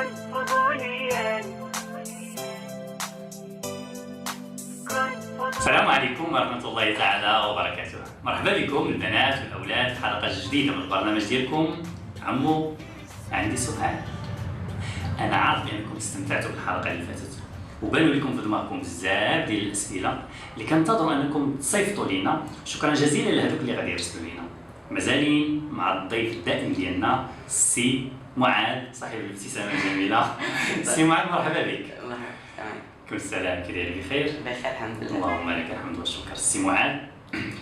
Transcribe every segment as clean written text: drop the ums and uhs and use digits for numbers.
كن فضوليا. السلام عليكم ورحمة الله تعالى وبركاته. مرحبا بكم البنات والأولاد في حلقة جديدة من البرنامج ديالكم عمو عندي سؤال. أنا عارف بأنكم استمتعتوا بالحلقة اللي فاتت وبانوا لكم في دماغكم بزاف ديال الأسئلة اللي كنتظروا أنكم تصيفطوا لينا. شكرا جزيلا لهذوك اللي غادي يرسلوا لينا. مازالين مع الضيف الدائم ديالنا السي معاذ صاحب الابتسامة الجميلة. سي معاذ مرحبا بك. تمام. كل سلام، كي داير بخير؟ بخير الحمد لله. اللهم لك الحمد والشكر. السي معاذ،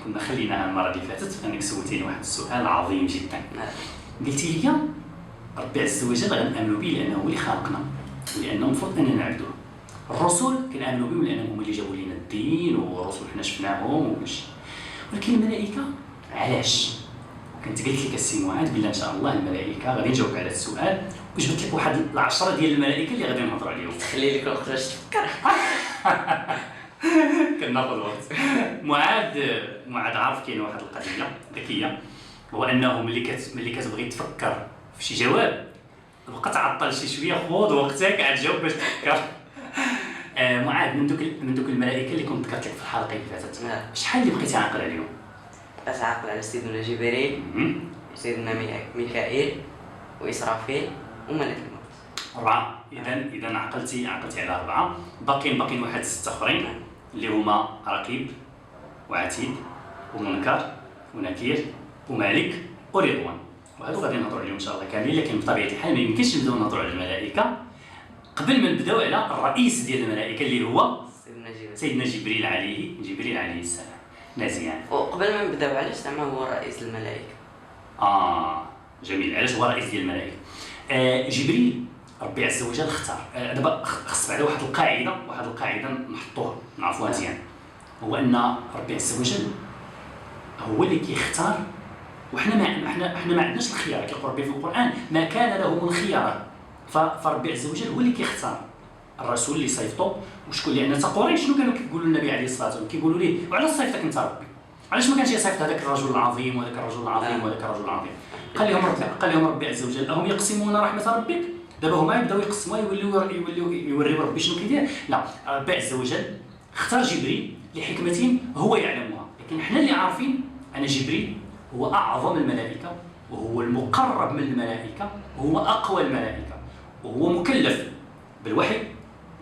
كنا خليناها المره اللي فاتت انك سولتيني واحد السؤال عظيم جدا. قلتي لي ربي عز وجل غنامنوا به لانه هو اللي خلقنا ولانه المفروض اننا نعبدوه. الرسل كنامنوا بهم لانهم هما اللي جابوا لنا الدين، والرسل حنا شفناهم وكلشي. ولكن الملائكه علاش؟ كنت قلت لك السي معاذ بلا ان شاء الله الملائكه غادي نجاوبك على هذا السؤال، وجبت لك واحد العشرة ديال الملائكه اللي غادي نهضروا عليهم. تخلي لك الوقت باش تفكر. كناخذ وقت. معاذ عارف كاين واحد القضيه ذكيه، هو انه ملي كتبغي تفكر في شي جواب بقى تعطل شي شويه، خذ وقتك عاد جاوب باش تفكر. معاذ، من دوك الملائكه اللي كنت ذكرت لك في الحلقه اللي فاتت، شحال اللي بقيتي عاقل عليهم؟ أتعاقل على سيدنا جبريل، سيدنا ميكائيل، وإسرافيل، وملك الموت. 4. اذا عقلتي على 4. باقيين واحد 6 اخرين اللي هما رقيب وعتيد ومنكر ونكير ومالك ورضوان، وهذو غادي نهضروا عليهم ان شاء الله كاملين. لكن بطبيعه الحال ما يمكنش نبداو نهضروا على الملائكه قبل ما نبداو على الرئيس ديال الملائكه اللي هو سيدنا جبريل عليه السلام. مزيان. وقبل ما نبداو، علاش زعما هو رئيس الملائكه؟ جميل. علاش هو رئيس ديال الملائكه؟ جبريل ربي عز وجل اختار. دابا خص بعدا واحد القاعده نحطوها نعرفوها مزيان، هو ان ربي عز وجل هو اللي كيختار، وحنا ما عندناش الخيار. كيقول ربي في القران ما كان له من خيار. فربي عز وجل هو اللي كيختار الرسول اللي صيفطو. وشكون؟ لان تا قريش شنو كانوا كيقولوا للنبي عليه الصلاه والسلام؟ كيقولوا ليه وعلاش صيفطك انت ربي؟ علاش ما كانش يصيفط هذاك الرجل العظيم وهذاك الرجل العظيم وهذاك الرجل العظيم؟ قال لهم ربي عز وجل اهم يقسمون رحمه ربك؟ دابا هما يبداو يقسموا يوليو يوريو ربي شنو كيدير؟ لا، ربي عز وجل اختار جبريل لحكمة هو يعلمها. لكن حنا اللي عارفين ان جبريل هو اعظم الملائكه، وهو المقرب من الملائكه، وهو اقوى الملائكه، وهو مكلف بالوحي.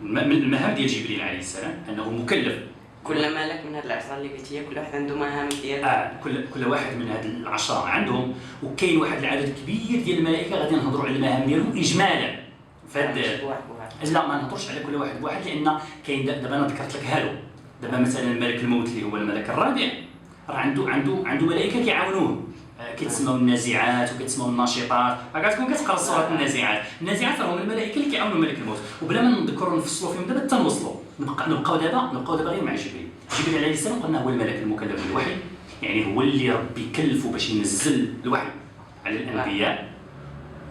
من المهام ديال جبريل عليه السلام انه مكلف. كل ملك من هاد العشرة اللي قلتي كل واحد عنده مهام ديالو. كل واحد من هاد العشرة عندهم، وكاين واحد العدد كبير ديال الملائكه غادي نهضروا على المهام ديالهم اجمالا. لا، ما نهضرش على كل واحد بواحد، لان كاين دابا انا ذكرت لك هالو. دابا مثلا ملك الموت اللي هو الملك الرابع راه عنده ملائكه كيعاونوه، كيتسموا النازعات وكيتسموا الناشطات. كتكون كتقرا سوره النازعات راهم الملائكه اللي كيعاونوا ملك الموت. وبلا ما نذكروا نفصلوا فيهم دابا تنوصلوا، نبقاو دابا غير مع جبريل عليه السلام. قلنا هو الملك المكلف بالوحي، يعني هو اللي ربي كلفه باش ينزل الوحي على الانبياء.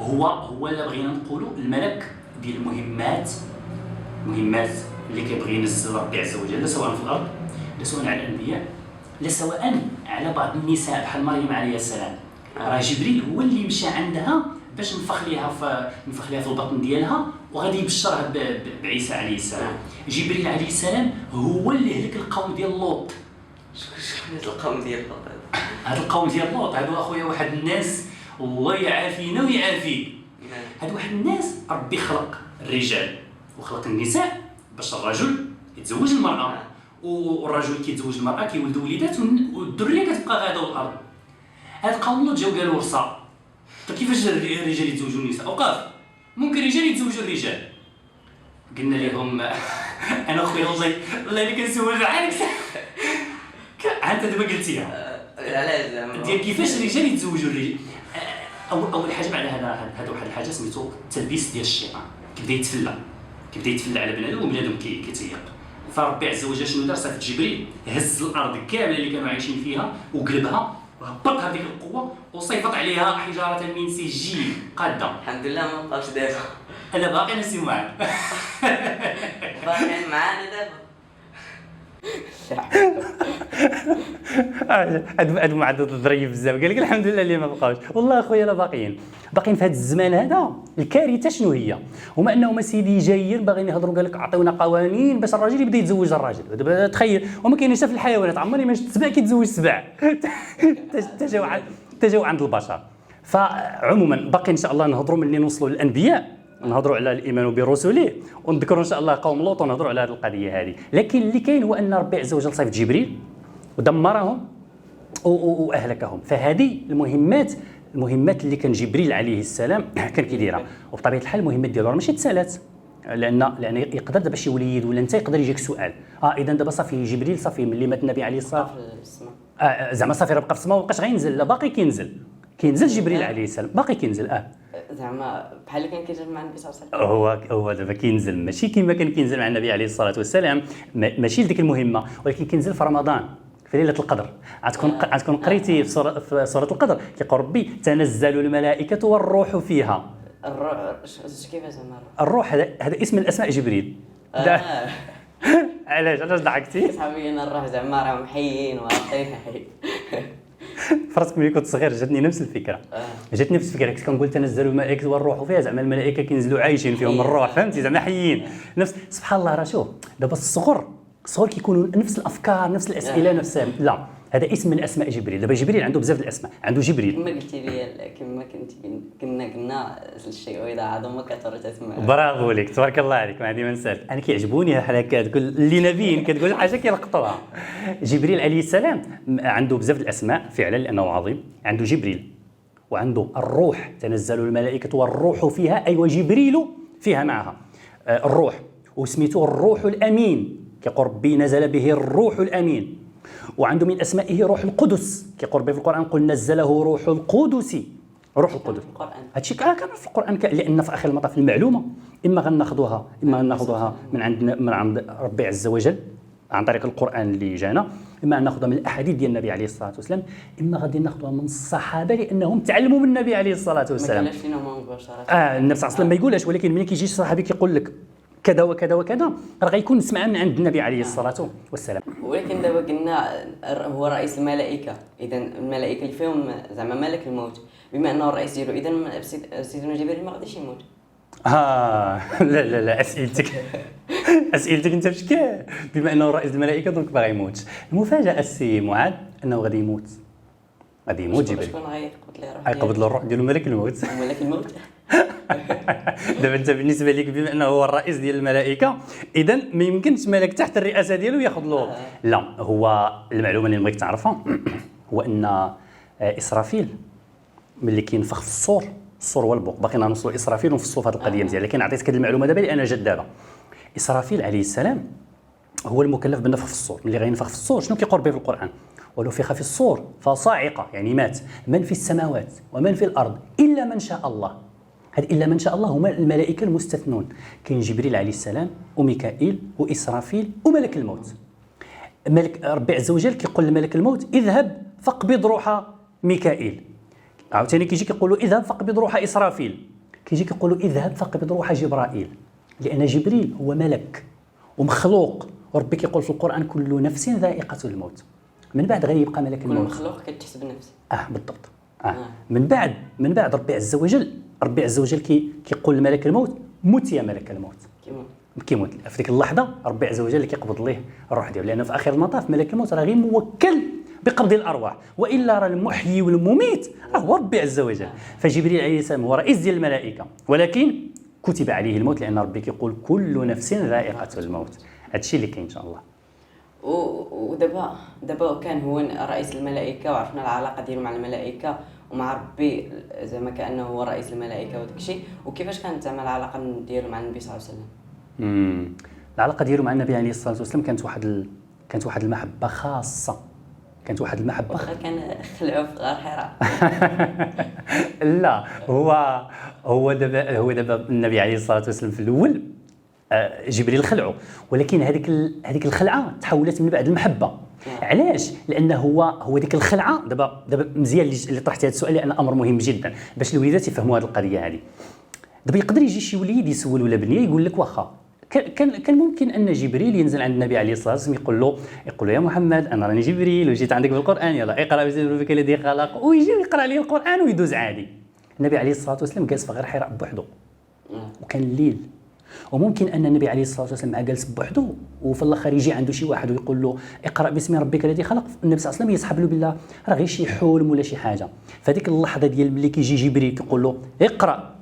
هو اللي بغينا نقولوا الملك ديال المهمات اللي كيبغي ينزل ربي عز وجل، لا سواء في الارض لا سواء على الانبياء لا سواء على بعض النساء بحال مريم عليه السلام. راه جبريل هو اللي مشى عندها باش نفخ ليها في البطن ديالها وغادي يبشرها بعيسى عليه السلام. جبريل عليه السلام هو اللي هلك القوم ديال لوط. شكون هاد القوم ديال لوط؟ هاد القوم ديال لوط هادو اخويا واحد الناس الله يعافينا ويعافيك. هاد واحد الناس ربي خلق الرجال وخلق النساء باش الرجل يتزوج المرأة، والرجل كيتزوج المرأة كيولدوا وليدات والذرية كتبقى غادا والأرض. هاد قوم لوط جاو قالوا ورصا كيفاش الرجال يتزوجوا النساء؟ اوقاف ممكن الرجال يتزوجوا الرجال. قلنا لهم انا خويا والله اللي كنسول عليك انت دابا قلتيها علاش ديال كيفاش الرجال يتزوجوا الرجال. اول حاجه بعد هذا واحد الحاجه سميتو التلبيس ديال الشيطان. كيبدا يتفلى على بنادم وبنادم كيتيق. فربي عز وجل شنو دار؟ صيفط جبريل هز الارض كامله اللي كانوا عايشين فيها وقلبها وهبطها بديك القوه وصيفط عليها حجاره من سجيل قاده. الحمد لله ما بقاوش دابا. انا باقي نسي معاك. باقيين معانا دابا. هاد معدد الضريب بزاف قال لك الحمد لله اللي ما بقاوش. والله اخويا لا باقيين في هذا الزمان هذا. الكارثه شنو هي؟ هما انهم سيدي جايين باغيين يهضروا قال لك عطيونا قوانين باش الراجل يبدا يتزوج الراجل. دابا تخيل وما كاينش في الحيوانات، عمرني ما شفت سبع كيتزوج سبع تجاو عند البشر. فعموما باقي ان شاء الله نهضروا ملي نوصلوا للانبياء، نهضروا على الايمان برسله، ونذكروا ان شاء الله قوم لوط ونهضروا على هذه القضيه هذه. لكن اللي كاين هو ان ربي عز وجل صيفط جبريل ودمرهم واهلكهم. فهذه المهمات اللي كان جبريل عليه السلام كان كيديرها. وبطبيعه الحال المهمات ديالو راه ماشي تسالات، لان يقدر دابا شي وليد ولا انت يقدر يجيك سؤال اذا دابا صافي جبريل صافي ملي مات النبي عليه الصلاه زعما صافي راه بقى في السماء وما بقاش غينزل. لا باقي كينزل جبريل عليه السلام باقي كينزل زعما بحال كان كينزل مع النبي صلى الله عليه وسلم. هو دابا كينزل ماشي كيما كان كينزل مع النبي عليه الصلاه والسلام، ماشي لديك المهمه، ولكن كينزل في رمضان في ليله القدر. عتكون قريتي في سوره القدر كيقول ربي تنزل الملائكه والروح فيها. الروح كيفاش زعما الروح هذا اسم من اسماء جبريل. علاش ضحكتي؟ صاحبي انا الروح زعما راه محيين واعطين حي. فراسك ملي كنت صغير جاتني نفس الفكره. كنت كنقول تنزل الملائكه والروح فيها، زعما الملائكه كينزلوا عايشين فيهم الروح، فهمتي زعما حيين. نفس سبحان الله. راه شوف دابا الصغر كيكونوا نفس الافكار نفس الاسئله نفس لا، هذا اسم من اسماء جبريل. دابا جبريل عنده بزاف الاسماء، عنده جبريل كما قلتي لي كما قلنا الشيء اذا عظم كثرت اسماء. برافو لك تبارك الله عليك. ما عندي ما نسالك، انا كيعجبوني الحركات تقول اللي نبيين كتقول حاجه كيلقطوها. جبريل عليه السلام عنده بزاف الاسماء فعلا لانه عظيم. عنده جبريل وعنده الروح، تنزل الملائكه والروح فيها، ايوه جبريل فيها معها الروح، وسميته الروح الامين. كيقول ربي نزل به الروح الامين. وعنده من اسمائه روح القدس، كيقول ربي في القران قل نزله روح القدس. روح القدس هادشي كان في القران لان في اخر المطاف المعلومه اما غناخذوها من عند ربي عز وجل عن طريق القران اللي جانا، اما ناخذها من الاحاديث ديال النبي عليه الصلاه والسلام، اما غادي ناخذها من الصحابه لانهم تعلموا من النبي عليه الصلاه والسلام. ما قالش لنا مباشره النبي صلى الله عليه وسلم ما يقولش، ولكن ملي كيجي صحابي كيقول لك كذا وكذا وكذا راه غيكون سمعها من عند النبي عليه الصلاه والسلام. ولكن دابا قلنا هو رئيس الملائكه، اذا الملائكه اللي فيهم زعما ملك الموت، بما انه الرئيس ديالو اذا سيدنا جبريل ما غاديش يموت. لا اسئلتك انت بشكل بما انه رئيس الملائكه دونك ما غيموتش. المفاجاه السي معاذ انه غادي يموت جبريل. شكون غيقبض له الروح ديالو ملك الموت. ملك الموت. دابا انت بالنسبه لك بما انه هو الرئيس ديال الملائكه اذا ما يمكنش ملك تحت الرئاسه ديالو ياخذ له. لا، هو المعلومه اللي بغيت تعرفها هو ان اسرافيل ملي كينفخ في الصور والبوق، باقي نوصلوا اسرافيل ونفصلوا في هذه القضيه مزيان، لكن عطيتك هذه المعلومه دابا لان جات دابا. اسرافيل عليه السلام هو المكلف بالنفخ في الصور. ملي غينفخ في الصور شنو كيقول به في القران؟ ونفخ في الصور فصاعقه، يعني مات من في السماوات ومن في الارض الا من شاء الله. هذه الا من شاء الله هما الملائكه المستثنون، كاين جبريل عليه السلام وميكائيل واسرافيل وملك الموت. ملك ربي عز وجل كيقول لملك الموت اذهب فاقبض روح ميكائيل، عاوتاني كيجي كيقولوا اذهب فاقبض روح اسرافيل، كيجي كيقولوا اذهب فاقبض روح جبرائيل، لان جبريل هو ملك ومخلوق، وربي كيقول في القران كل نفس ذائقه الموت. من بعد غير يبقى ملك الموت. كل مخلوق كتحس بنفسه. بالضبط. من بعد ربي عز وجل كيقول لملك الموت مت يا ملك الموت. كيموت في ديك اللحظه ربي عز وجل كيقبض ليه الروح ديالو، لان في اخر المطاف ملك الموت راه غير موكل بقبض الارواح، والا راه المحيي والمميت هو ربي عز وجل. فجبريل عليه السلام هو رئيس ديال الملائكه، ولكن كتب عليه الموت لان ربي كيقول كل نفس ذائقه الموت. هادشي اللي كاين ان شاء الله. ودابا كان هو رئيس الملائكه وعرفنا العلاقه ديالو مع الملائكه ومع ربي زعما كانه هو رئيس الملائكه وداك الشيء، وكيفاش كانت زعما العلاقه ديالو مع النبي صلى الله عليه وسلم؟ العلاقه ديالو مع النبي عليه الصلاه والسلام كانت واحد المحبه خاصه، واخا كان خلعوا في غار حراء. لا، هو دابا النبي عليه الصلاه والسلام في الاول جبريل خلعه، ولكن هذيك الخلعه تحولت من بعد المحبه. علاش؟ لان هو ديك الخلعه دابا مزيان اللي طرحتي هذا السؤال لان امر مهم جدا باش الوليدات يفهموا هذه القضيه هذه. دابا يقدر يجي شي وليد يسول ولا بنيه يقول لك واخا كان ممكن ان جبريل ينزل عند النبي عليه الصلاه والسلام يقول له يا محمد انا راني جبريل وجيت عندك بالقران، يلا اقرا بسم ربك الذي خلق، ويجي ويقرا عليه القران ويدوز عادي. النبي عليه الصلاه والسلام جالس في غير حراء بوحده وكان الليل، وممكن ان النبي عليه الصلاه والسلام مع جالس بوحده وفي الاخر يجي عنده شي واحد ويقول له اقرا باسم ربك الذي خلق، النبي صلى الله عليه وسلم يسحب له بالله راه غير شي حلم ولا شي حاجه. فهذيك اللحظه ديال ملي كيجي جبريل كيقول له اقرا،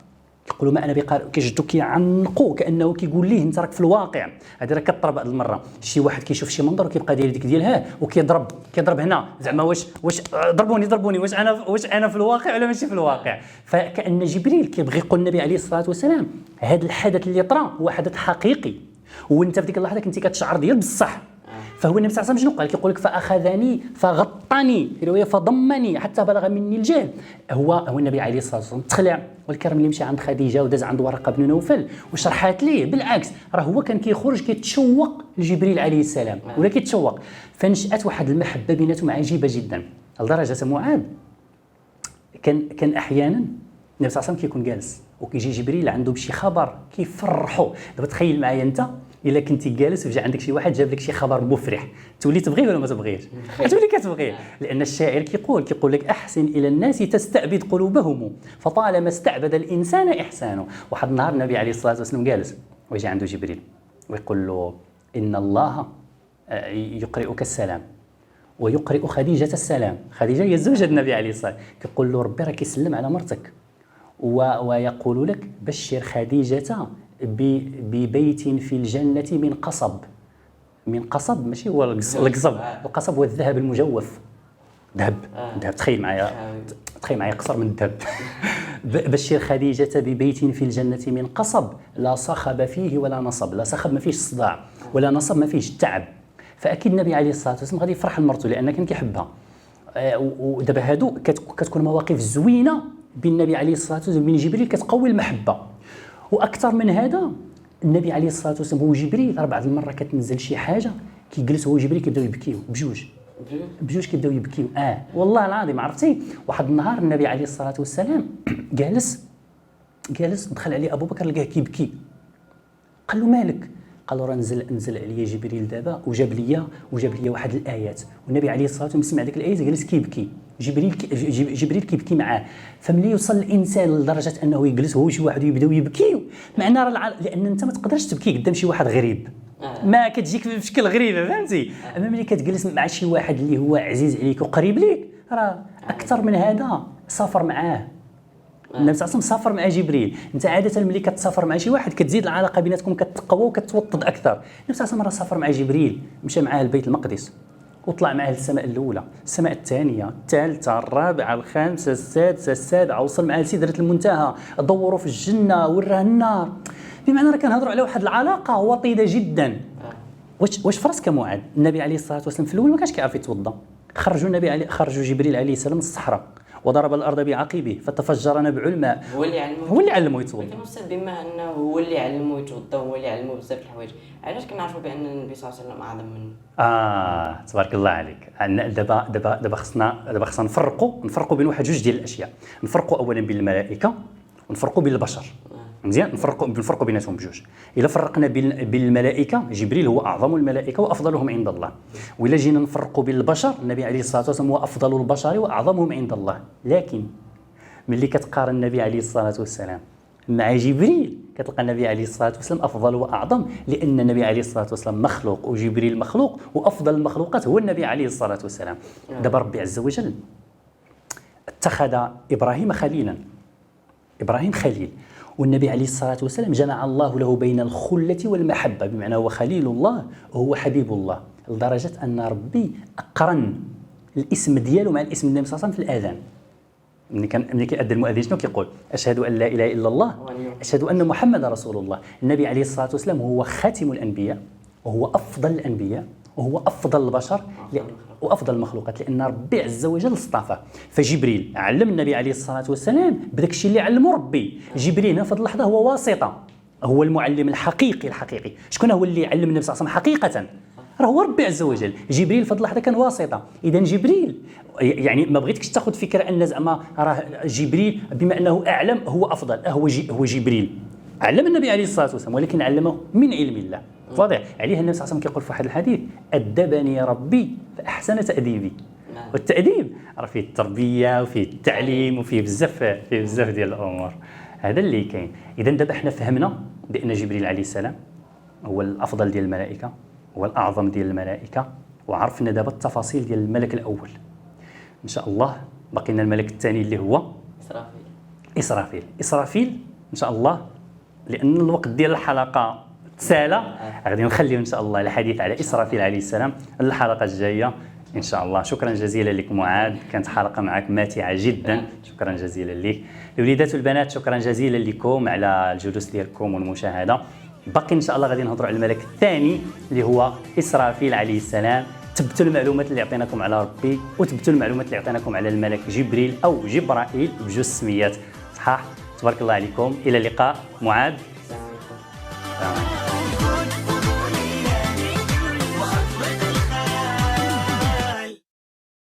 يقولوا ما انا بقارئ، كيجدو كيعنقوا كانه كيقول ليه انت راك في الواقع. هذه راه كطرى بعض المره، شي واحد كيشوف شي منظر وكيبقى داير ديك ديال وكيضرب هنا زعما واش ضربوني واش انا في الواقع ولا ماشي في الواقع. فكأن جبريل كيبغي يقول النبي عليه الصلاه والسلام هذا الحدث اللي طرا هو حدث حقيقي، وانت في ديك اللحظه كنتي كتشعر ديال بصح. فهو النبي صلى الله عليه وسلم شنو قال؟ كيقول لك فاخذني فغطني في روايه فضمني حتى بلغ مني الجهل. هو النبي عليه الصلاه والسلام تخلع والكرم اللي مشى عند خديجه وداز عند ورقه بن نوفل وشرحات ليه، بالعكس راه هو كان كيخرج كيتشوق لجبريل عليه السلام ولا كيتشوق. فنشأت واحد المحبه بيناتهم عجيبه جدا لدرجه معاذ كان احيانا النبي صلى الله عليه وسلم كيكون جالس وكيجي جبريل عنده بشي خبر كيفرحو. دابا تخيل معايا انت الا كنتي جالس وجا عندك شي واحد جاب لك شي خبر مفرح، تولي تبغيه ولا ما تبغيش؟ تولي كتبغيه، لان الشاعر كيقول لك احسن الى الناس تستعبد قلوبهم فطالما استعبد الانسان احسانه. واحد النهار النبي عليه الصلاه والسلام جالس ويجي عنده جبريل ويقول له ان الله يقرئك السلام ويقرئ خديجه السلام. خديجه هي زوجة النبي عليه الصلاه والسلام. كيقول له ربي راه كيسلم على مرتك ويقول لك بشر خديجه ببيت في الجنة من قصب ماشي هو القصب، القصب هو الذهب المجوف، ذهب تخيل معايا قصر من الذهب. بشر خديجة ببيت في الجنة من قصب لا صخب فيه ولا نصب. لا صخب ما فيش صداع ولا نصب ما فيش تعب. فأكيد النبي عليه الصلاة والسلام غادي يفرح لمرته لأن كان كيحبها. ودابا هادو كتكون مواقف زوينة بين النبي عليه الصلاة والسلام وبين جبريل كتقوي المحبة. واكثر من هذا النبي عليه الصلاه والسلام هو جبريل راه بعض المره كتنزل شي حاجه كيجلس هو جبريل كيبداو يبكيو بجوج كيبداو يبكيو. والله العظيم عرفتي واحد النهار النبي عليه الصلاه والسلام جالس دخل عليه ابو بكر لقاه كيبكي. قال له مالك؟ قال له راه نزل عليا جبريل دابا وجاب لي واحد الايات، والنبي عليه الصلاه والسلام سمع ديك الايات جالس كيبكي. جبريل كيبكي معاه. فملي يوصل الانسان لدرجه انه يجلس هو شي واحد ويبداو يبكيو معناه لان انت ما تقدرش تبكي قدام شي واحد غريب، ما كتجيك بشكل غريب فهمتي. اما ملي كتجلس مع شي واحد اللي هو عزيز عليك وقريب ليك راه اكثر من هذا سافر معاه. النبي صلى الله عليه وسلم سافر مع جبريل. انت عاده ملي كتسافر مع شي واحد كتزيد العلاقه بيناتكم كتقوى وكتوطد اكثر. النبي صلى الله عليه وسلم راه سافر مع جبريل، مشى معاه لبيت المقدس وطلع معاه للسماء الاولى، السماء الثانيه، الثالثه، الرابعه، الخامسه، السادسه، السابعه، وصل معاه لسدره المنتهى، دوروا في الجنه وراه النار. بمعنى راه كنهضروا على واحد العلاقه وطيده جدا. واش فراسك معاذ؟ النبي عليه الصلاه والسلام في الاول ما كانش كيعرف يتوضا، خرجوا جبريل عليه السلام للصحراء وضرب الارض بعقبه فتفجر نبع الماء. هو اللي علمه يتوضا. ولكن استاذ بما انه هو اللي علمه يتوضا وهو اللي علمه بزاف الحوايج، علاش كنعرفوا بان النبي صلى الله عليه وسلم اعظم منه؟ تبارك الله عليك. دابا خصنا نفرقوا بين جوج ديال الاشياء. نفرقوا اولا بين الملائكه ونفرقوا بين البشر. مزيان نفرقوا بيناتهم بجوج. الا فرقنا بين الملائكه جبريل هو اعظم الملائكه وافضلهم عند الله، وإلا جينا نفرقوا بين البشر النبي عليه الصلاه والسلام هو افضل البشر واعظمهم عند الله. لكن ملي كتقارن النبي عليه الصلاه والسلام مع جبريل كتلقى النبي عليه الصلاه والسلام افضل واعظم، لان النبي عليه الصلاه والسلام مخلوق وجبريل مخلوق، وافضل المخلوقات هو النبي عليه الصلاه والسلام. دابا ربي عز وجل اتخذ ابراهيم خليلا، ابراهيم خليل، والنبي عليه الصلاة والسلام جمع الله له بين الخلة والمحبة، بمعنى هو خليل الله وهو حبيب الله، لدرجة أن ربي أقرن الاسم ديالو مع الاسم النبي صلى الله عليه وسلم في الآذان. ملي كيأذن المؤذن شنو كيقول؟ أشهد أن لا إله إلا الله، أشهد أن محمد رسول الله. النبي عليه الصلاة والسلام هو خاتم الأنبياء وهو أفضل الأنبياء وهو أفضل البشر وافضل المخلوقات، لان ربي عز وجل اصطفاه. فجبريل علم النبي عليه الصلاه والسلام بداك الشيء اللي علمه ربي. جبريل هنا في هذه اللحظه هو واسطه، هو المعلم الحقيقي. شكون هو اللي علم النبي صلى الله عليه وسلم حقيقه؟ راه هو ربي عز وجل. جبريل في هذه اللحظه كان واسطه. اذا جبريل يعني ما بغيتكش تاخذ فكره ان زعما راه جبريل بما انه اعلم هو افضل، هو جبريل. علم النبي عليه الصلاه والسلام، ولكن علمه من علم الله. واضح عليه النبي صلى الله عليه وسلم كيقول في واحد الحديث: ادبني ربي فاحسن تاديبي. والتاديب راه فيه التربيه وفيه التعليم وفيه بزاف ديال الامور. هذا اللي كاين. اذا دابا حنا فهمنا بان جبريل عليه السلام هو الافضل ديال الملائكه، هو الاعظم ديال الملائكه، وعرفنا دابا التفاصيل ديال الملك الاول. ان شاء الله باقي لنا الملك الثاني اللي هو اسرافيل ان شاء الله، لان الوقت ديال الحلقه تسالى، غادي نخليو ان شاء الله الحديث على اسرافيل عليه السلام الحلقه الجايه ان شاء الله. شكرا جزيلا لك معاذ، كانت حلقه معك ماتعه جدا، شكرا جزيلا لك. الوليدات والبنات شكرا جزيلا لكم على الجلوس ديالكم والمشاهده. باقي ان شاء الله غادي نهضروا على الملك الثاني اللي هو اسرافيل عليه السلام. تبتوا المعلومات اللي عطيناكم على ربي، وتبتوا المعلومات اللي عطيناكم على الملك جبريل او جبرائيل بجوج سميات صحاح. تبارك الله عليكم، الى اللقاء معاذ.